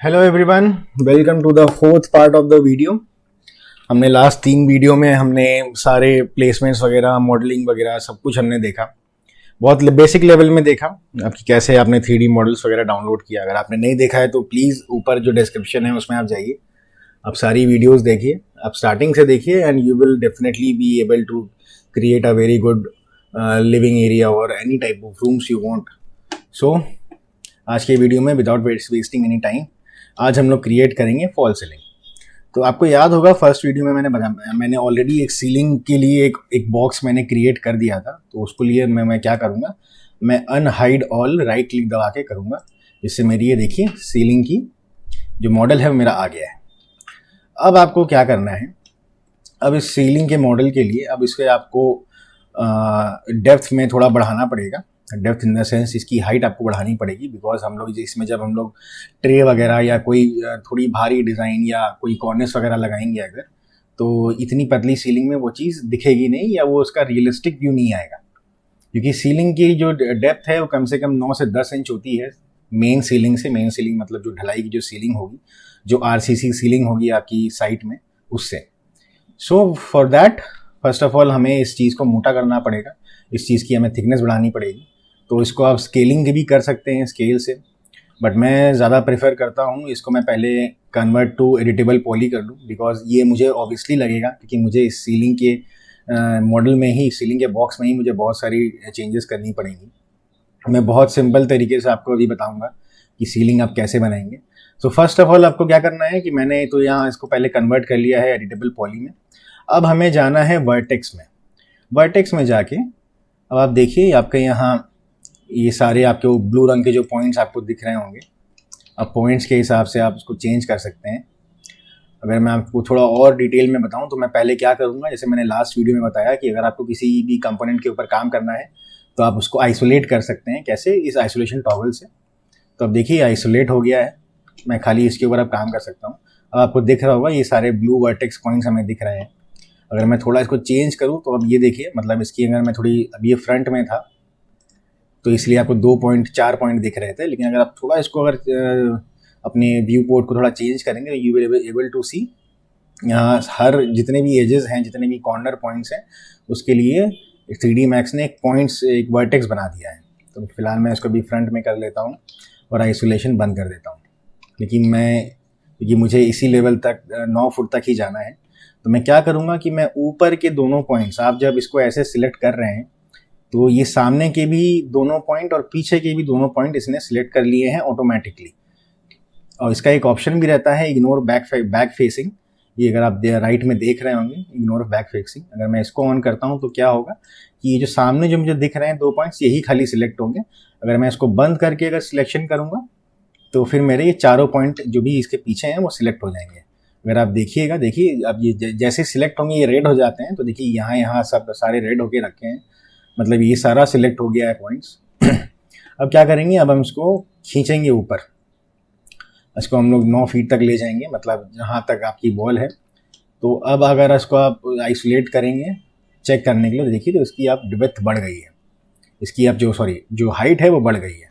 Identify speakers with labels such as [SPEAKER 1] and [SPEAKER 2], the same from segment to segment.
[SPEAKER 1] Hello everyone, welcome to the fourth part of the video. हमने last 3 video में हमने सारे प्लेसमेंट्स वगैरह, मॉडलिंग वगैरह सब कुछ हमने देखा। बहुत बेसिक लेवल में देखा आपकी कैसे आपने 3D मॉडल्स वगैरह डाउनलोड किया। अगर आपने नहीं देखा है तो प्लीज़ ऊपर जो डिस्क्रिप्शन है उसमें आप जाइए, आप सारी वीडियोस देखिए, आप स्टार्टिंग से देखिए and you will definitely be able to create a very good living area और any type of rooms you want. So आज के वीडियो में विदाउट वेस्टिंग एनी टाइम आज हम लोग क्रिएट करेंगे फॉल सीलिंग। तो आपको याद होगा फर्स्ट वीडियो में मैंने ऑलरेडी एक सीलिंग के लिए एक बॉक्स मैंने क्रिएट कर दिया था। तो उसको लिए मैं क्या करूँगा, मैं अनहाइड ऑल राइट क्लिक दबा के करूँगा, जिससे मेरी ये देखिए सीलिंग की जो मॉडल है वो मेरा आ गया है। अब आपको क्या करना है, अब इस सीलिंग के मॉडल के लिए अब इसके आपको डेप्थ में थोड़ा बढ़ाना पड़ेगा। डेप्थ इन द सेंस इसकी हाइट आपको बढ़ानी पड़ेगी, बिकॉज हम लोग इसमें जब हम लोग ट्रे वगैरह या कोई थोड़ी भारी डिज़ाइन या कोई कॉर्निस वगैरह लगाएंगे अगर, तो इतनी पतली सीलिंग में वो चीज़ दिखेगी नहीं या वो उसका रियलिस्टिक व्यू नहीं आएगा। क्योंकि सीलिंग की जो डेप्थ है वो कम से कम 9 से 10 इंच होती है मेन सीलिंग से। मेन सीलिंग मतलब जो ढलाई की जो सीलिंग होगी, जो RCC सीलिंग होगी आपकी साइट में, उससे। So for that first of all हमें इस चीज़ को मोटा करना पड़ेगा, इस चीज़ की हमें थिकनेस बढ़ानी पड़ेगी। तो इसको आप स्केलिंग भी कर सकते हैं स्केल से, बट मैं ज़्यादा प्रेफर करता हूँ इसको मैं पहले कन्वर्ट टू एडिटेबल पॉली कर लूँ, बिकॉज ये मुझे ऑब्वियसली लगेगा क्योंकि मुझे इस सीलिंग के मॉडल में ही, सीलिंग के बॉक्स में ही मुझे बहुत सारी चेंजेस करनी पड़ेंगी। मैं बहुत सिंपल तरीके से आपको अभी बताऊँगा कि सीलिंग आप कैसे बनाएंगे। सो फर्स्ट ऑफ ऑल आपको क्या करना है कि मैंने तो यहाँ इसको पहले कन्वर्ट कर लिया है एडिटेबल पॉली में। अब हमें जाना है वर्टेक्स में। वर्टेक्स में जाके अब आप देखिए आपके यहाँ ये सारे आपके ब्लू रंग के जो पॉइंट्स आपको दिख रहे होंगे, अब पॉइंट्स के हिसाब से आप उसको चेंज कर सकते हैं। अगर मैं आपको थोड़ा और डिटेल में बताऊं तो मैं पहले क्या करूंगा, जैसे मैंने लास्ट वीडियो में बताया कि अगर आपको किसी भी कंपोनेंट के ऊपर काम करना है तो आप उसको आइसोलेट कर सकते हैं। कैसे? इस आइसोलेशन टॉगल से। तो अब देखिए आइसोलेट हो गया है, मैं खाली इसके ऊपर अब काम कर सकता हूँ। अब आपको दिख रहा होगा ये सारे ब्लू वर्टेक्स पॉइंट्स हमें दिख रहे हैं। अगर मैं थोड़ा इसको चेंज करूँ तो अब ये देखिए, मतलब इसकी अगर मैं थोड़ी, अब ये फ्रंट में था तो इसलिए आपको 4 पॉइंट दिख रहे थे, लेकिन अगर आप थोड़ा इसको अगर अपने व्यू पोर्ट को थोड़ा चेंज करेंगे तो यू विल एबल टू सी यहाँ हर जितने भी एजेस हैं, जितने भी कॉर्नर पॉइंट्स हैं, उसके लिए 3D मैक्स ने एक वर्टेक्स बना दिया है। तो फिलहाल मैं इसको भी फ्रंट में कर लेता हूँ और आइसोलेशन बंद कर देता हूँ। लेकिन क्योंकि मुझे इसी लेवल तक 9 फुट तक ही जाना है, तो मैं क्या करूँगा कि मैं ऊपर के दोनों पॉइंट्स, आप जब इसको ऐसे सिलेक्ट कर रहे हैं तो ये सामने के भी दोनों पॉइंट और पीछे के भी दोनों पॉइंट इसने सिलेक्ट कर लिए हैं ऑटोमेटिकली। और इसका एक ऑप्शन भी रहता है इग्नोर बैक फेसिंग। ये अगर आप राइट में देख रहे होंगे, इग्नोर बैक फेसिंग, अगर मैं इसको ऑन करता हूँ तो क्या होगा कि ये जो सामने जो मुझे दिख रहे हैं 2 पॉइंट्स, यही खाली सिलेक्ट होंगे। अगर मैं इसको बंद करके अगर सिलेक्शन करूँगा तो फिर मेरे ये चारों पॉइंट जो भी इसके पीछे हैं वो सिलेक्ट हो जाएंगे। अगर आप देखिएगा, देखिए अब ये जैसे सिलेक्ट होंगे ये रेड हो जाते हैं, तो देखिए यहाँ सब सारे रेड होके रखे हैं, मतलब ये सारा सिलेक्ट हो गया है पॉइंट्स। अब क्या करेंगे, अब हम इसको खींचेंगे ऊपर, इसको हम लोग 9 फीट तक ले जाएंगे, मतलब जहाँ तक आपकी बॉल है। तो अब अगर इसको आप आइसोलेट करेंगे चेक करने के लिए, तो देखिए तो इसकी आप विड्थ बढ़ गई है, इसकी आप जो हाइट है वो बढ़ गई है।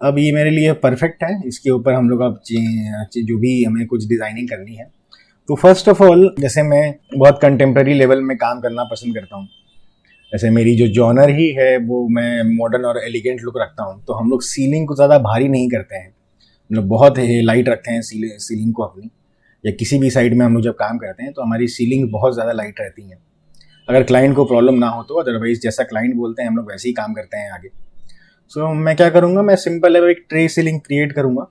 [SPEAKER 1] अब ये मेरे लिए परफेक्ट है। इसके ऊपर हम लोग अब जो भी हमें कुछ डिज़ाइनिंग करनी है, तो फर्स्ट ऑफ ऑल जैसे मैं बहुत कंटेम्प्रेरी लेवल में काम करना पसंद करता हूँ, जैसे मेरी जो जॉनर ही है वो मैं मॉडर्न और एलिगेंट लुक रखता हूँ, तो हम लोग सीलिंग को ज़्यादा भारी नहीं करते हैं, हम लोग बहुत लाइट रखते हैं सीलिंग को अपनी, या किसी भी साइड में हम लोग जब काम करते हैं तो हमारी सीलिंग बहुत ज़्यादा लाइट रहती है। अगर क्लाइंट को प्रॉब्लम ना हो तो, अदरवाइज जैसा क्लाइंट बोलते हैं हम लोग वैसे ही काम करते हैं आगे। सो मैं क्या करूँगा, मैं सिंपल है एक ट्रे सीलिंग क्रिएट करूँगा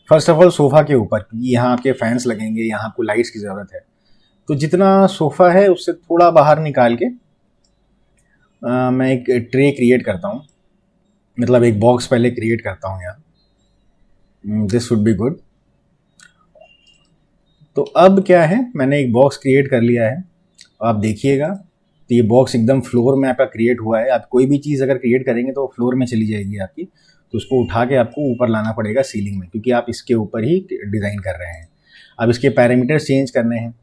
[SPEAKER 1] फर्स्ट ऑफ ऑल सोफ़ा के ऊपर, क्योंकि यहाँ आपके फैंस लगेंगे, यहाँ आपको लाइट्स की ज़रूरत है। तो जितना सोफ़ा है उससे थोड़ा बाहर निकाल के मैं एक ट्रे क्रिएट करता हूँ, मतलब एक बॉक्स पहले क्रिएट करता हूँ यहाँ। This would be good. तो अब क्या है, मैंने एक बॉक्स क्रिएट कर लिया है, आप देखिएगा तो ये बॉक्स एकदम फ्लोर में आपका क्रिएट हुआ है। आप कोई भी चीज़ अगर क्रिएट करेंगे तो फ्लोर में चली जाएगी आपकी, तो उसको उठा के आपको ऊपर लाना पड़ेगा सीलिंग में, क्योंकि आप इसके ऊपर ही डिज़ाइन कर रहे हैं। अब इसके पैरामीटर्स चेंज करने हैं।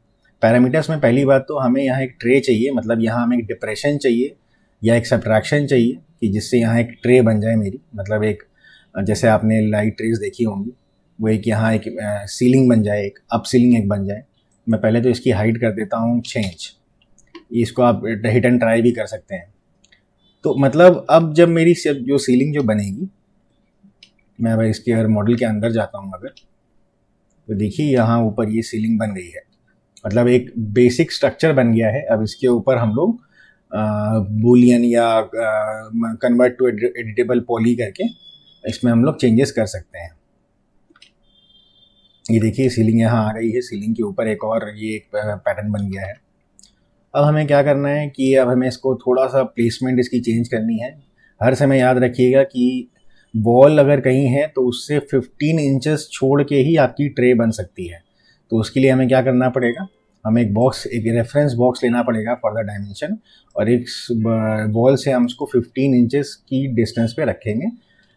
[SPEAKER 1] पैरामीटर्स में पहली बात तो हमें यहाँ एक ट्रे चाहिए, मतलब यहाँ हमें एक डिप्रेशन चाहिए या एक सब्ट्रैक्शन चाहिए, कि जिससे यहाँ एक ट्रे बन जाए मेरी, मतलब एक जैसे आपने लाइट ट्रेस देखी होंगी, वो एक यहाँ एक सीलिंग बन जाए, एक अप सीलिंग एक बन जाए। मैं पहले तो इसकी हाइट कर देता हूँ 6 इंच। इसको आप हिट एंड ट्राई भी कर सकते हैं। तो मतलब अब जब मेरी जो सीलिंग जो बनेगी, मैं अगर इसके अगर मॉडल के अंदर जाता हूँ अगर, तो देखिए यहाँ ऊपर ये सीलिंग बन गई है। मतलब एक बेसिक स्ट्रक्चर बन गया है। अब इसके ऊपर हम लोग बूलियन या कन्वर्ट टू एडिटेबल पॉली करके इसमें हम लोग चेंजेस कर सकते हैं। ये देखिए सीलिंग यहाँ आ रही है, सीलिंग के ऊपर एक और ये एक पैटर्न बन गया है। अब हमें क्या करना है कि अब हमें इसको थोड़ा सा प्लेसमेंट इसकी चेंज करनी है। हर समय याद रखिएगा कि वॉल अगर कहीं है तो उससे 15 इंचेस छोड़ के ही आपकी ट्रे बन सकती है। तो उसके लिए हमें क्या करना पड़ेगा, हमें एक बॉक्स, एक रेफरेंस बॉक्स लेना पड़ेगा फॉर द डायमेंशन, और एक वॉल से हम उसको 15 इंचेस की डिस्टेंस पे रखेंगे,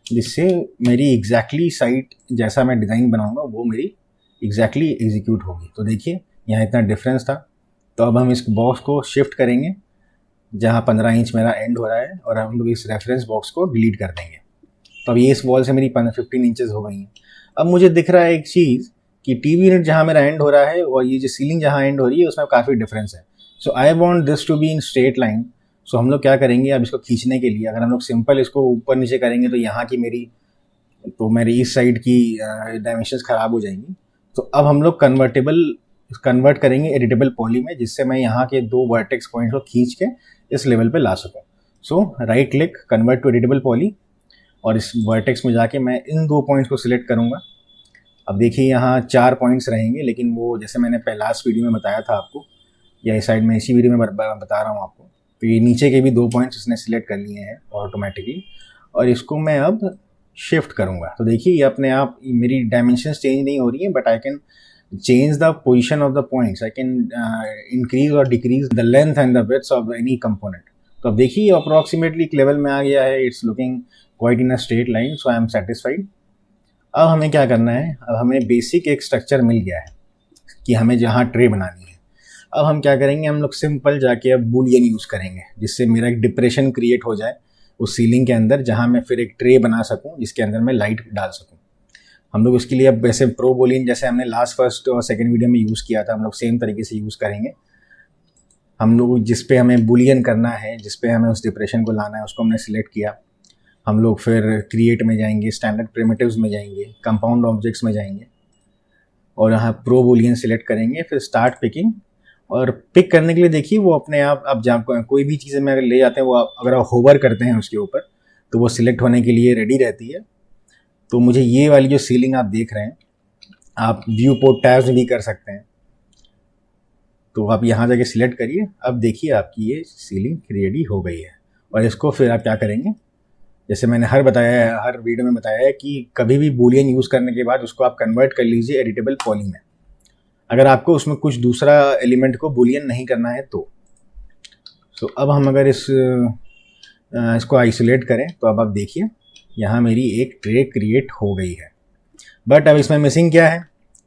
[SPEAKER 1] जिससे मेरी एग्जैक्टली साइट जैसा मैं डिज़ाइन बनाऊंगा वो मेरी एग्जैक्टली एग्जीक्यूट होगी। तो देखिए यहाँ इतना डिफरेंस था। तो अब हम इस बॉक्स को शिफ्ट करेंगे जहाँ 15 इंच मेरा एंड हो रहा है, और हम लोग इस रेफरेंस बॉक्स को डिलीट कर देंगे। तो अब ये इस वॉल से मेरी 15 इंचेस हो गई हैं। अब मुझे दिख रहा है एक चीज़ कि टीवी यूनिट जहाँ मेरा एंड हो रहा है और ये जो सीलिंग जहाँ एंड हो रही है उसमें काफ़ी डिफरेंस है। So I want this to be in straight line. So हम लोग क्या करेंगे, अब इसको खींचने के लिए अगर हम लोग सिंपल इसको ऊपर नीचे करेंगे तो यहाँ की मेरी इस साइड की डायमेंशंस ख़राब हो जाएंगी। तो अब हम लोग कन्वर्ट करेंगे एडिटेबल पॉली में, जिससे मैं यहाँ के 2 वर्टेक्स पॉइंट को खींच के इस लेवल पे ला सकूँ। So right click, convert to editable poly, और इस वर्टेक्स में जाके मैं इन 2 पॉइंट्स को सिलेक्ट करूँगा। अब देखिए यहाँ 4 पॉइंट्स रहेंगे, लेकिन वो जैसे मैंने लास्ट वीडियो में बताया था आपको, या इस साइड में इसी वीडियो में बता रहा हूँ आपको, तो ये नीचे के भी 2 पॉइंट्स इसने सिलेक्ट कर लिए हैं ऑटोमेटिकली, और इसको मैं अब शिफ्ट करूँगा। तो देखिए ये अपने आप मेरी डायमेंशंस चेंज नहीं हो रही हैं, but I can change the position of the points. I can increase or decrease the length and the width of any component. तो अब देखिए अप्रोक्सीमेटली एक लेवल में आ गया है। It's looking quite in a straight line, so I am satisfied. अब हमें क्या करना है, अब हमें बेसिक एक स्ट्रक्चर मिल गया है कि हमें जहाँ ट्रे बनानी है। अब हम क्या करेंगे, हम लोग सिंपल जाके अब बूलियन यूज़ करेंगे, जिससे मेरा एक डिप्रेशन क्रिएट हो जाए उस सीलिंग के अंदर, जहाँ मैं फिर एक ट्रे बना सकूँ जिसके अंदर मैं लाइट डाल सकूँ। हम लोग इसके लिए अब वैसे प्रो बूलियन जैसे हमने फर्स्ट और सेकंड वीडियो में यूज़ किया था, हम लोग सेम तरीके से यूज़ करेंगे। हम लोग जिस पे हमें बूलियन करना है, जिस पे हमें उस डिप्रेशन को लाना है, उसको हमने सिलेक्ट किया। हम लोग फिर क्रिएट में जाएंगे, स्टैंडर्ड प्रिमिटिव्स में जाएंगे, कंपाउंड ऑब्जेक्ट्स में जाएंगे, और यहाँ प्रो बूलियन सिलेक्ट करेंगे। फिर स्टार्ट पिकिंग, और पिक करने के लिए देखिए वो अपने आप जहाँ कोई भी चीज़ें में अगर ले जाते हैं, वो अगर आप होवर करते हैं उसके ऊपर, तो वो सिलेक्ट होने के लिए रेडी रहती है। तो मुझे ये वाली जो सीलिंग आप देख रहे हैं, आप व्यू पोर्ट टैब्स भी कर सकते हैं। तो आप यहाँ जाके सिलेक्ट करिए। अब देखिए आपकी ये सीलिंग रेडी हो गई है। और इसको फिर आप क्या करेंगे, जैसे मैंने हर वीडियो में बताया है कि कभी भी बूलियन यूज़ करने के बाद उसको आप कन्वर्ट कर लीजिए एडिटेबल पॉली में, अगर आपको उसमें कुछ दूसरा एलिमेंट को बूलियन नहीं करना है तो। अब हम अगर इसको आइसोलेट करें, तो अब आप देखिए यहाँ मेरी एक ट्रे क्रिएट हो गई है। बट अब इसमें मिसिंग क्या है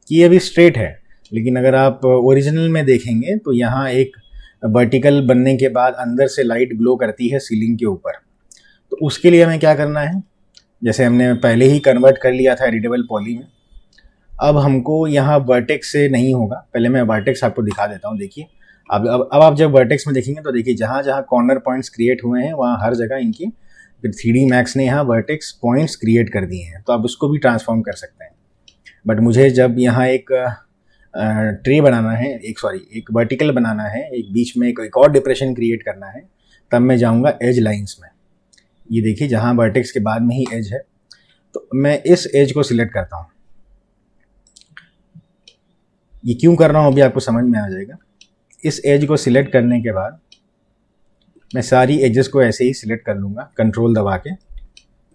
[SPEAKER 1] कि ये अभी स्ट्रेट है, लेकिन अगर आप ओरिजिनल में देखेंगे तो यहाँ एक वर्टिकल बनने के बाद अंदर से लाइट ग्लो करती है सीलिंग के ऊपर। तो उसके लिए हमें क्या करना है, जैसे हमने पहले ही कन्वर्ट कर लिया था एडिटेबल पॉली में, अब हमको यहाँ वर्टेक्स से नहीं होगा। पहले मैं वर्टेक्स आपको दिखा देता हूँ। देखिए अब आप जब वर्टेक्स में देखेंगे तो देखिए जहाँ जहाँ कॉर्नर पॉइंट्स क्रिएट हुए हैं वहाँ हर जगह इनकी फिर 3D मैक्स ने यहाँ वर्टेक्स पॉइंट्स क्रिएट कर दिए हैं। तो आप उसको भी ट्रांसफॉर्म कर सकते हैं। बट मुझे जब यहाँ एक ट्रे बनाना है, एक वर्टिकल बनाना है, एक बीच में एक और डिप्रेशन क्रिएट करना है, तब मैं जाऊँगा एज लाइन्स में। ये देखिए जहाँ वर्टेक्स के बाद में ही एज है, तो मैं इस एज को सिलेक्ट करता हूँ। ये क्यों कर रहा हूँ अभी आपको समझ में आ जाएगा। इस एज को सिलेक्ट करने के बाद मैं सारी एजेस को ऐसे ही सिलेक्ट कर लूँगा कंट्रोल दबा के।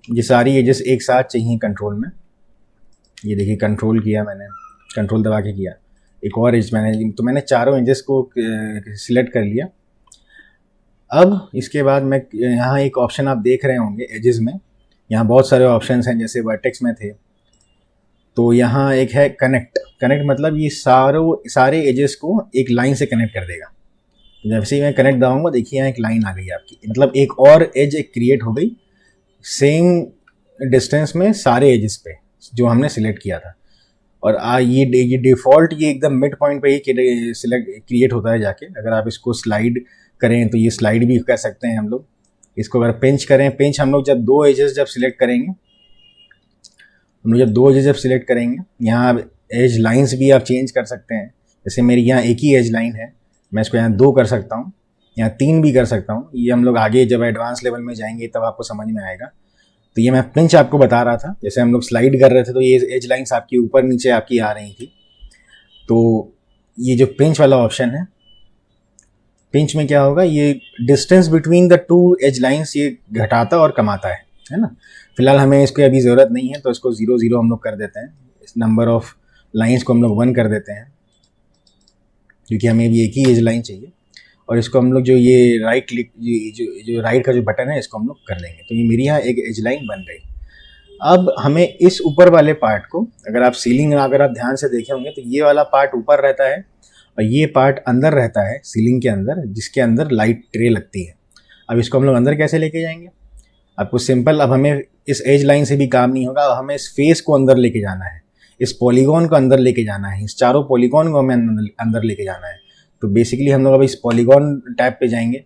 [SPEAKER 1] ये सारी एजेस एक साथ चाहिए कंट्रोल में। ये देखिए कंट्रोल किया मैंने, कंट्रोल दबा के किया। एक और एज मैंने चारों एजेस को सिलेक्ट कर लिया। अब इसके बाद मैं यहाँ एक ऑप्शन आप देख रहे होंगे एजेस में, यहाँ बहुत सारे ऑप्शंस हैं। जैसे वर्टेक्स में थे तो यहाँ एक है कनेक्ट मतलब ये सारे एजेस को एक लाइन से कनेक्ट कर देगा। जैसे ही मैं कनेक्ट दबाऊंगा देखिए यहाँ एक लाइन आ गई आपकी, मतलब एक और एज एक क्रिएट हो गई सेम डिस्टेंस में सारे एजेस पे जो हमने सिलेक्ट किया था। और ये डिफ़ॉल्ट ये एकदम मिड पॉइंट पे ही सिलेक्ट क्रिएट होता है जाके। अगर आप इसको स्लाइड करें तो ये स्लाइड भी कर सकते हैं हम लोग। इसको अगर पिंच करें, पिंच हम लोग जब दो एजेस जब सिलेक्ट करेंगे, जब सिलेक्ट करेंगे, यहाँ आप एज लाइंस भी आप चेंज कर सकते हैं। जैसे मेरी यहाँ एक ही एज लाइन है, मैं इसको यहाँ 2 कर सकता हूँ, यहाँ 3 भी कर सकता हूँ। ये हम लोग आगे जब एडवांस लेवल में जाएंगे तब आपको समझ में आएगा। तो ये मैं पिंच आपको बता रहा था, जैसे हम लोग स्लाइड कर रहे थे तो ये एज लाइंस आपकी ऊपर नीचे आपकी आ रही थी। तो ये जो पिंच वाला ऑप्शन है, पिंच में क्या होगा, ये distance between the 2 edge lines ये घटाता और कमाता है ना। फिलहाल हमें इसकी अभी ज़रूरत नहीं है, तो इसको 0 0 हम लोग कर देते हैं। इस नंबर ऑफ लाइंस को हम लोग 1 कर देते हैं, क्योंकि हमें भी एक ही एज लाइन चाहिए। और इसको हम लोग जो ये राइट क्लिक, जो राइट का जो बटन है, इसको हम लोग कर लेंगे। तो ये मेरी यहाँ एक एज लाइन बन गई। अब हमें इस ऊपर वाले पार्ट को, अगर आप सीलिंग अगर आप ध्यान से देखे होंगे तो ये वाला पार्ट ऊपर रहता है और ये पार्ट अंदर रहता है सीलिंग के अंदर, जिसके अंदर लाइट ट्रे लगती है। अब इसको हम लोग अंदर कैसे लेके जाएंगे? आपको सिंपल, अब हमें इस एज लाइन से भी काम नहीं होगा, अब हमें इस फेस को अंदर लेके जाना है, इस पॉलीगॉन को अंदर लेके जाना है, इस चारों पॉलीगॉन को हमें अंदर लेके जाना है। तो बेसिकली हम लोग अब इस पॉलीगॉन टैब पे जाएंगे।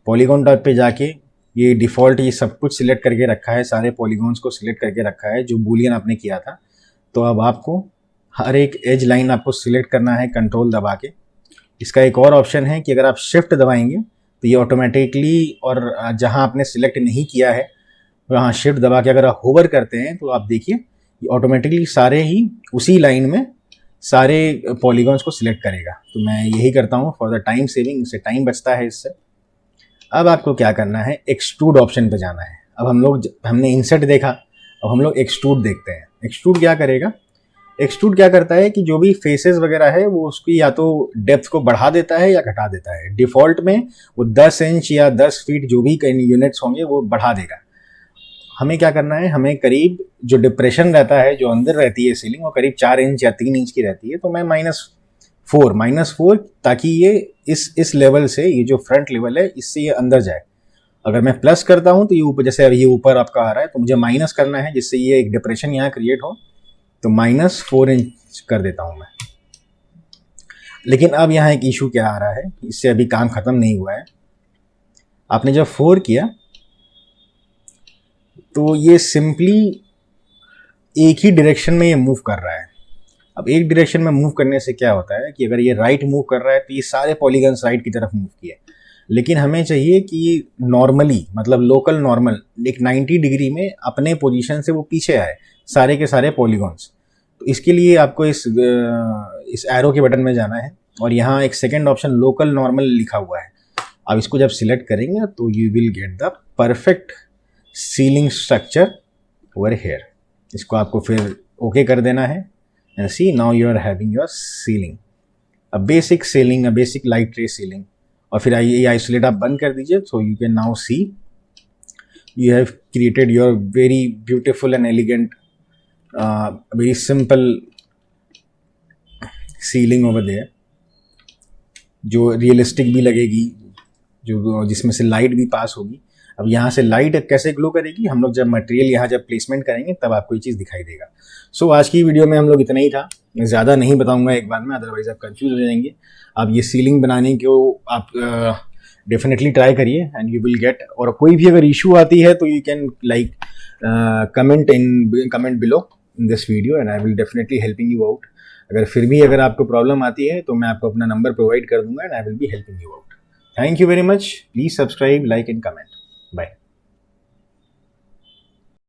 [SPEAKER 1] पॉलीगॉन टैब पे जाके ये डिफ़ॉल्ट ये सब कुछ सिलेक्ट करके रखा है, सारे पॉलीगॉन्स को सिलेक्ट करके रखा है जो बूलियन आपने किया था। तो अब आपको हर एक एज लाइन आपको सिलेक्ट करना है कंट्रोल दबा के। इसका एक और ऑप्शन है कि अगर आप शिफ्ट दबाएंगे तो ये ऑटोमेटिकली, और जहाँ आपने सिलेक्ट नहीं किया है वहाँ शिफ्ट दबा के अगर आप होवर करते हैं तो आप देखिए ये ऑटोमेटिकली सारे ही उसी लाइन में सारे पॉलीगॉन्स को सिलेक्ट करेगा। तो मैं यही करता हूँ फॉर द टाइम सेविंग, इससे टाइम बचता है इससे। अब आपको क्या करना है, एक्सट्रूड ऑप्शन पे जाना है। अब हमने इंसर्ट देखा, अब हम लोग एक्सट्रूड देखते हैं। एक्सट्रूड क्या करेगा? एक्सट्रूड क्या करता है कि जो भी फेसेस वगैरह है वो उसकी या तो डेप्थ को बढ़ा देता है या घटा देता है। डिफ़ॉल्ट में वो 10 इंच या 10 फीट जो भी यूनिट्स होंगे वो बढ़ा देगा। हमें क्या करना है, हमें करीब जो डिप्रेशन रहता है, जो अंदर रहती है सीलिंग, वो करीब 4 इंच या 3 इंच की रहती है। तो मैं -4 ताकि ये इस लेवल से, ये जो फ्रंट लेवल है, इससे ये अंदर जाए। अगर मैं प्लस करता हूँ तो ये ऊपर, जैसे अब ये ऊपर आपका आ रहा है, तो मुझे माइनस करना है जिससे ये एक डिप्रेशन यहाँ क्रिएट हो। तो -4 इंच कर देता हूँ मैं। लेकिन अब यहाँ एक इशू क्या आ रहा है, इससे अभी काम ख़त्म नहीं हुआ है। आपने जब 4 किया तो ये सिंपली एक ही डायरेक्शन में ये मूव कर रहा है। अब एक डायरेक्शन में मूव करने से क्या होता है कि अगर ये राइट मूव कर रहा है तो ये सारे पॉलीगन्स राइट की तरफ मूव किए। लेकिन हमें चाहिए कि नॉर्मली, मतलब लोकल नॉर्मल, एक 90 डिग्री में अपने पोजीशन से वो पीछे आए सारे के सारे पॉलीगॉन्स। तो इसके लिए आपको इस एरो के बटन में जाना है और यहाँ एक सेकेंड ऑप्शन लोकल नॉर्मल लिखा हुआ है। अब इसको जब सिलेक्ट करेंगे तो you will get the perfect ceiling structure over here. इसको आपको फिर ओके कर देना है and see now you are having your ceiling, a basic ceiling, a basic light tray ceiling. और फिर ये आइसोलेट आप बंद कर दीजिए। So you can now see you have created your very beautiful and elegant very simple ceiling over there, जो realistic भी लगेगी, जो जिसमें से लाइट भी पास होगी। अब यहाँ से लाइट कैसे ग्लो करेगी, हम लोग जब मटेरियल यहाँ जब प्लेसमेंट करेंगे तब आपको ये चीज़ दिखाई देगा। सो आज की वीडियो में हम लोग इतना ही था, मैं ज़्यादा नहीं बताऊँगा एक बार में, अदरवाइज आप कंफ्यूज हो जाएंगे। आप ये सीलिंग बनाने को आप डेफिनेटली ट्राई करिए एंड यू विल गेट। और कोई भी अगर इशू आती है तो you can like comment below in this video and I will definitely helping you out. अगर फिर भी अगर आपको प्रॉब्लम आती है तो मैं आपको अपना नंबर प्रोवाइड कर दूंगा and I will be helping you out. Thank you very much. Please subscribe, like and comment. Bye.